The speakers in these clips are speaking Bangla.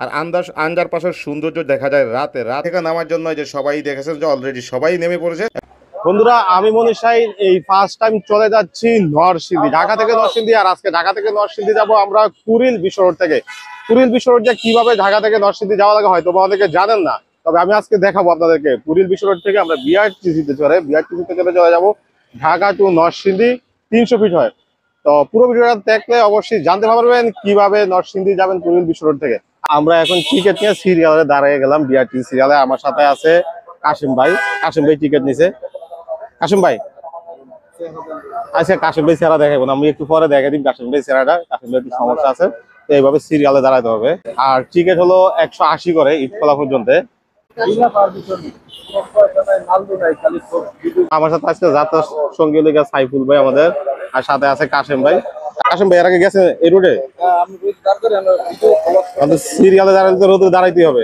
আর আন্দার পাশের সৌন্দর্য দেখা যায় রাতে রাত থেকে নামার জন্য যে সবাই দেখেছেন যে অলরেডি সবাই নেমে পড়েছে। বন্ধুরা, আমি মনীষ শাহীন এই ফার্স্ট টাইম চলে যাচ্ছি নরসিংদী, ঢাকা থেকে নরসিংদী। আর আজকে ঢাকা থেকে নরসিংদী যাব আমরা কুড়িল বিশ্ব রোড থেকে। কুড়িল বিশ্ব রোড দিয়ে কিভাবে ঢাকা থেকে নরসিংদী যাওয়া লাগে হয়তো অনেকে জানেন না, তবে আমি আজকে দেখাবো আপনাদেরকে। কুড়িল বিশ্ব রোড থেকে আমরা বিআরটিসিতে চলে যাবো ঢাকা টু নরসিংদী। 300 ফিট হয়। তো পুরো ভিডিওটা দেখলে অবশ্যই জানতে পারবেন কিভাবে নরসিংদী যাবেন কুড়িল বিশ্ব রোড থেকে। আমরা এখন টিকিট নিয়ে সিরিয়ালে দাঁড়িয়ে গেলাম, বিআরটিসি সিরিয়ালে। আমার সাথে আছে কাশিম ভাই। কাশিম ভাই টিকিট নিছে। কাশিম ভাই, আচ্ছা কাশিম ভাই চেহারা দেখাবো না, আমি একটু পরে দেখাই দিন কাশিম ভাই চেহারাটা। কাশিম ভাই একটু সমস্যা আছে, তো এইভাবে সিরিয়ালে দাঁড়াতে হবে। আর টিকিট হলো 180 করে ঈদখোলা পর্যন্ত। আমার সাথে আজকে যাত্রা সঙ্গী লেগে সাইফুল ভাই আমাদের, আর সাথে আছে কাশিম ভাই। কাশিম ভাই এর আগে গেছে এই রোডে? আমাদের সিরিয়ালে দাঁড়াইতে রোদে দাঁড়াইতে হবে।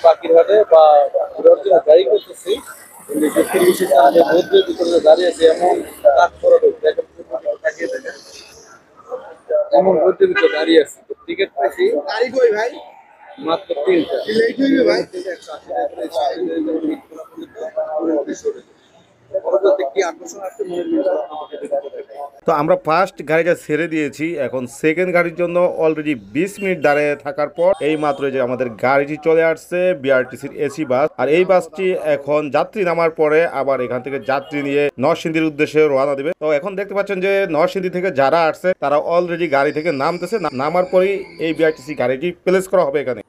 পাখিরহাটে বা গাড়ি করতেছি রোদ্রের ভিতরে দাঁড়িয়ে আছে, এমন কাজ করা এমন রোদ্রের ভিতরে দাঁড়িয়ে আছে। টিকিট পাইছি গাড়ি কই ভাই মাত্র 3টা। লেট হইবে ভাই। কি আকর্ষণ আসছে তো আমরা ফার্স্ট গাড়িটা ছেড়ে দিয়েছি, এখন সেকেন্ড গাড়ির জন্য অলরেডি 20 মিনিট দাঁড়িয়ে থাকার পর এই মাত্র যে আমাদের গাড়িটি চলে আসছে বিআরটিসির এসি বাস। আর এই বাসটি এখন যাত্রী নামার পরে আবার এখান থেকে যাত্রী নিয়ে নরসিংদীর উদ্দেশ্যে রওনা দেবে। তো এখন দেখতে পাচ্ছেন যে নরসিংদী থেকে যারা আসছে তারা অলরেডি গাড়ি থেকে নামতেছে, নামার পরেই এই বিআরটিসি গাড়িটি প্লেস করা হবে এখানে।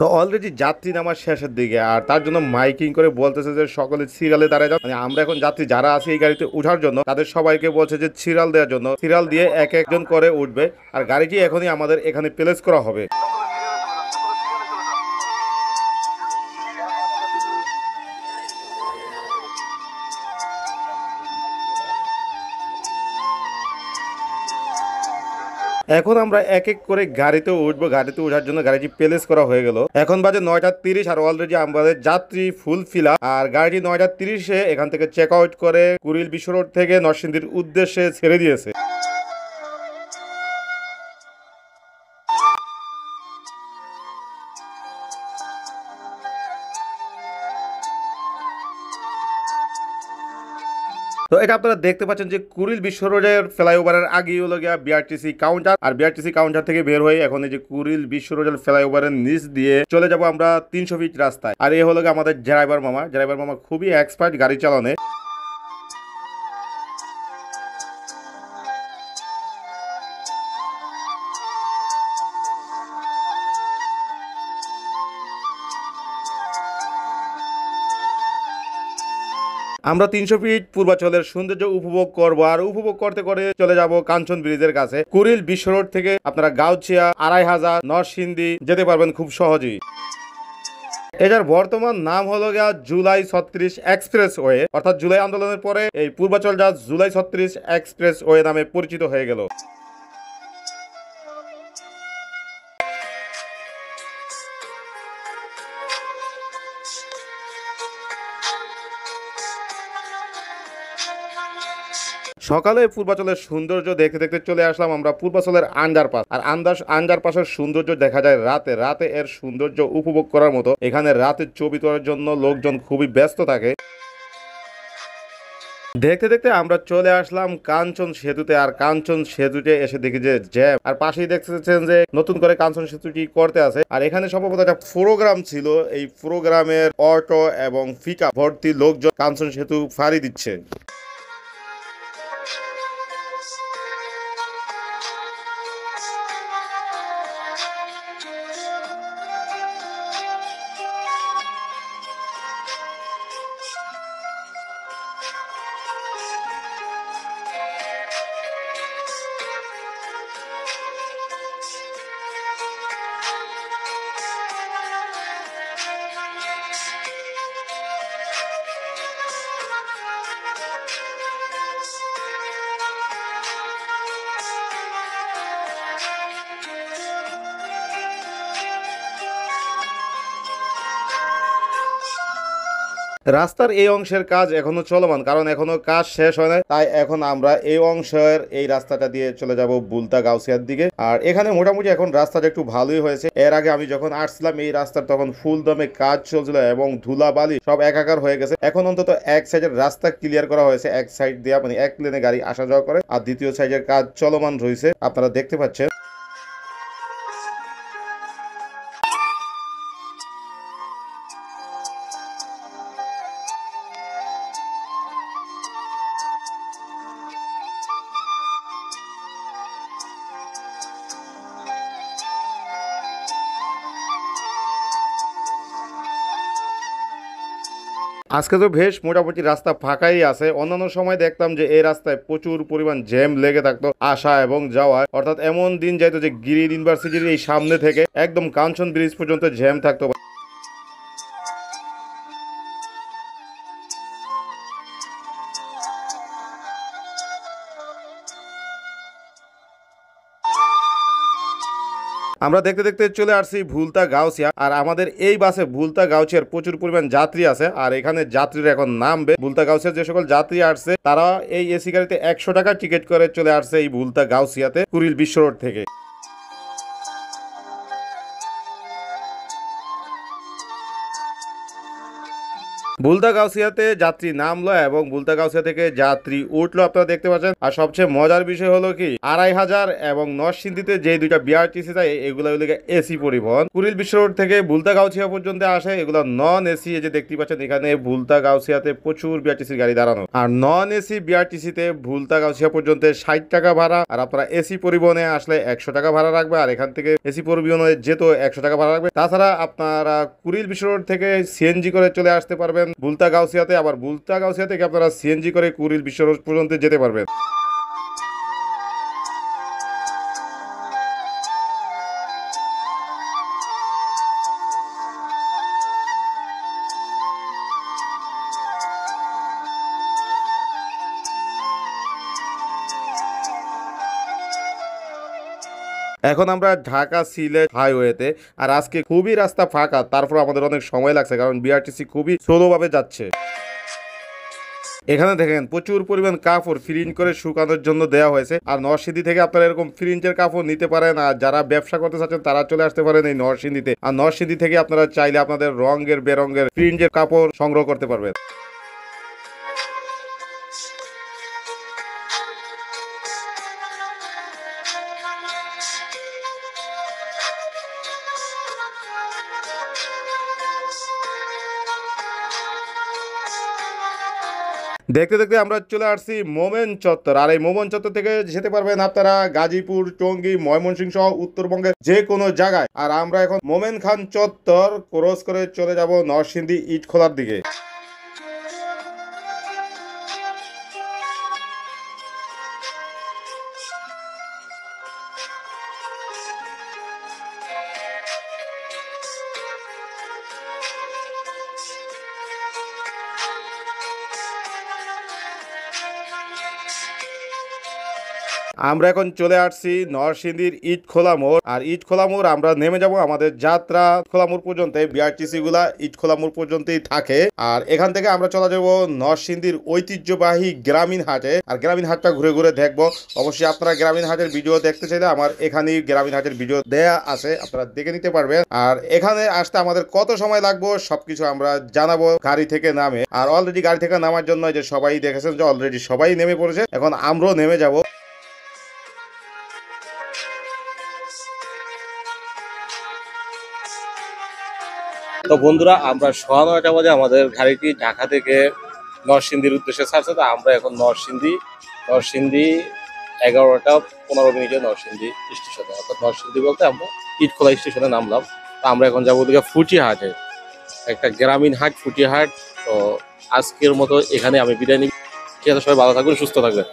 তো অলরেডি যাত্রী নামার শেষের দিকে, আর তার জন্য মাইকিং করে বলতেছে যে সকলে সিরিয়ালে দাঁড়ায় যাও। মানে আমরা এখন যাত্রী যারা আছে এই গাড়িতে উঠার জন্য তাদের সবাইকে বলছে যে সিরিয়াল দেওয়ার জন্য, সিরিয়াল দিয়ে এক একজন করে উঠবে। আর গাড়িটি এখনই আমাদের এখানে প্লেস করা হবে। এখন আমরা এক এক করে গাড়িতে উঠবো। গাড়িতে ওঠার জন্য গাড়িটি প্লেস করা হয়ে গেল। এখন বাজে 9:30 আর অলরেডি আমাদের যাত্রী ফুল ফিল আপ। আর গাড়িটি 9:30 এখান থেকে চেক আউট করে কুড়িল বিশ্ব রোড থেকে নরসিংদীর উদ্দেশ্যে ছেড়ে দিয়েছে। তো এটা আপনারা দেখতে পাচ্ছেন যে কুড়িল বিশ্ব রোডের ফ্লাইওভারের আগেই হলো গিয়া বিআরটিসি কাউন্টার। আর বিআরটিসি কাউন্টার থেকে বের হয়ে এখন এই যে কুড়িল বিশ্ব রোডের ফ্লাইওভারের নিচ দিয়ে চলে যাব আমরা 300 ফিট রাস্তায়। আর এই হলো গিয়ে আমাদের ড্রাইভার মামা। ড্রাইভার মামা খুবই এক্সপার্ট গাড়ি চালানে। আমরা 300 ফিট পূর্বাচলের সৌন্দর্য উপভোগ করবো। আর উপভোগ করতে করে চলে যাব কাঞ্চন ব্রিজের কাছে। কুড়িল বিশ্ব রোড থেকে আপনারা গাউছিয়া, 2500, নরসিংদী যেতে পারবেন খুব সহজেই। এটার বর্তমান নাম হলো গিয়া জুলাই 36 এক্সপ্রেস ওয়ে, অর্থাৎ জুলাই আন্দোলনের পরে এই পূর্বাচল যা জুলাই 36 এক্সপ্রেস ওয়ে নামে পরিচিত হয়ে গেল। সকালে পূর্বাচলের সৌন্দর্য দেখতে দেখতে চলে আসলাম আমরা পূর্বাচলের আন্ডারপাস। আর আন্ডারপাসের সৌন্দর্য দেখা যায় রাতে রাতে এর সৌন্দর্য উপভোগ করার মতো। এখানে রাতের ছবি তোলার জন্য লোকজন খুবই ব্যস্ত থাকে। দেখতে দেখতে আমরা চলে আসলাম কাঞ্চন সেতুতে। আর কাঞ্চন সেতুতে এসে দেখি যে জ্যাম। আর পাশেই দেখতেছেন যে নতুন করে কাঞ্চন সেতুটি করতে আছে। আর এখানে সম্ভবত একটা প্রোগ্রাম ছিল, এই প্রোগ্রামের অটো এবং পিকআপ ভর্তি লোকজন কাঞ্চন সেতু ফাঁড়ি দিচ্ছে। রাস্তার এই অংশের কাজ এখনো চলমান, কারণ এখনো কাজ শেষ হয় না। তাই এখন আমরা এই অংশের এই রাস্তাটা দিয়ে চলে যাব বুলতা গাউসিয়ার দিকে। আর এখানে মোটামুটি এখন রাস্তাটা একটু ভালোই হয়েছে। এর আগে আমি যখন আসছিলাম এই রাস্তার তখন ফুল দমে কাজ চলছিল এবং ধুলা বালি সব একাকার হয়ে গেছে। এখন অন্তত এক সাইডের রাস্তা ক্লিয়ার করা হয়েছে, এক সাইড দিয়ে মানে এক লেনে গাড়ি আসা যাওয়া করে, আর দ্বিতীয় সাইডের কাজ চলমান রয়েছে, আপনারা দেখতে পাচ্ছেন। আজকে তো বেশ মোটামুটি রাস্তা ফাঁকাই আছে। অন্যান্য সময় দেখতাম যে এই রাস্তায় প্রচুর পরিমাণ জ্যাম লেগে থাকতো আসা এবং যাওয়ায়, অর্থাৎ এমন দিন যাইতো যে গিরিল ইউনিভার্সিটির এই সামনে থেকে একদম কাঞ্চন ব্রিজ পর্যন্ত জ্যাম থাকতো। আমরা দেখতে দেখতে চলে আসছি ভুলতা গাউসিয়া। আর আমাদের এই বাসে ভুলতা গাউসিয়ার প্রচুর পরিমাণ যাত্রী আছে, আর এখানে যাত্রীরা এখন নামবে। ভুলতা গাউসিয়ার যে সকল যাত্রী আসছে তারা এই এসি গাড়িতে 100 টাকা টিকিট করে চলে আসছে এই ভুলতা গাউসিয়াতে কুড়িল বিশ্ব রোড থেকে। বুলতা গাউসিয়াতে যাত্রী নামলো এবং বুলতা গাউসিয়া থেকে যাত্রী উঠলো, আপনারা দেখতে পাচ্ছেন। আর সবচেয়ে মজার বিষয় হলো কি, 2500 এবং নরসিংদীতে যে দুইটা বিআরটিসি যায় এগুলো হলো এসি পরিবহন। কুড়িল বিশ্ব রোড থেকে বুলতা গাউসিয়া পর্যন্ত আসে, এগুলো নন এসি। এই যে দেখতে পাচ্ছেন এখানে বুলতা গাউসিয়াতে প্রচুর বিআরটিসি গাড়ি দাঁড়ানো। আর নন এসি বিআরটিসিতে বুলতা গাউসিয়া পর্যন্ত 60 টাকা ভাড়া, আর আপনারা এসি পরিবহনে আসলে 100 টাকা ভাড়া রাখবে। আর এখান থেকে এসি পরিবহনে যেত 100 টাকা ভাড়া রাখবে। তাছাড়া আপনারা কুড়িল বিশ্ব রোড থেকে সিএনজি করে চলে আসতে পারবেন বুলতা গাউসিয়াতে, আবার বুলতা গাউসিয়া থেকে আপনারা সিএনজি করে কুড়িল বিশ্ব রোড পর্যন্ত যেতে পারবেন। এখন আমরা ঢাকা সিলেট হাইওয়েতে, আর আজকে খুবই রাস্তা ফাঁকা, তারপর আমাদের অনেক সময় লাগছে কারণ বিআরটিসি খুবই স্লোভাবে যাচ্ছে। এখানে দেখেন প্রচুর পরিমাণ কাপড় প্রিন্ট করে শুকানোর জন্য দেওয়া হয়েছে। আর নরসিংদী থেকে আপনারা এরকম প্রিন্টের কাপড় নিতে পারেন, আর যারা ব্যবসা করতে চাচ্ছেন তারা চলে আসতে পারেন এই নরসিংদীতে। আর নরসিংদী থেকে আপনারা চাইলে আপনাদের রঙের বেরঙের প্রিন্টের কাপড় সংগ্রহ করতে পারবেন। দেখতে দেখতে আমরা চলে আসছি মোমেন চত্বর। আর এই মোমেন চত্বর থেকে যেতে পারবেন আপনারা গাজীপুর, টঙ্গী, ময়মনসিংহ সহ উত্তরবঙ্গের যে কোনো জায়গায়। আর আমরা এখন মোমেন খান চত্বর ক্রস করে চলে যাব নরসিংদী ইটখোলার দিকে। আমরা এখন চলে আসছি নরসিংদীর ইটখোলা মোড়। আর ইটখোলা মোড় আমরা নেমে যাব, আমাদের যাত্রা খোলা মোড় পর্যন্ত বিআরটিসি গুলা ইটখোলা মোড় পর্যন্তই থাকে। আর এখান থেকে আমরা চলে যাব নরসিংদীর ঐতিহ্যবাহী গ্রামীণ হাটে। আর গ্রামীণ হাটটা ঘুরে ঘুরে দেখবো। অবশ্যই আপনারা গ্রামীণ হাটের ভিডিও দেখতে চাইলে আমার এখানেই গ্রামীণ হাটের ভিডিও দেয়া আছে, আপনারা দেখে নিতে পারবেন। আর এখানে আসতে আমাদের কত সময় লাগবে সবকিছু আমরা জানাবো গাড়ি থেকে নামে। আর অলরেডি গাড়ি থেকে নামার জন্য যে সবাই দেখেছেন যে অলরেডি সবাই নেমে পড়েছে, এখন আমরাও নেমে যাব। তো বন্ধুরা, আমরা 9:30 বাজে আমাদের গাড়িটি ঢাকা থেকে নরসিংদীর উদ্দেশ্যে ছাড়ছে। তো আমরা এখন নরসিংদী 11:15 নরসিংদী স্টেশনে, অর্থাৎ নরসিংদী বলতে আমরা ইটখোলা স্টেশনে নামলাম। তো আমরা এখন যাবো ওদিকে ফুটিহাটে, একটা গ্রামীণ হাট ফুটিহাট। তো আজকের মতো এখানে আমি বিদায় নিই। ঠিক আছে, সবাই ভালো থাকবেন, সুস্থ থাকবেন।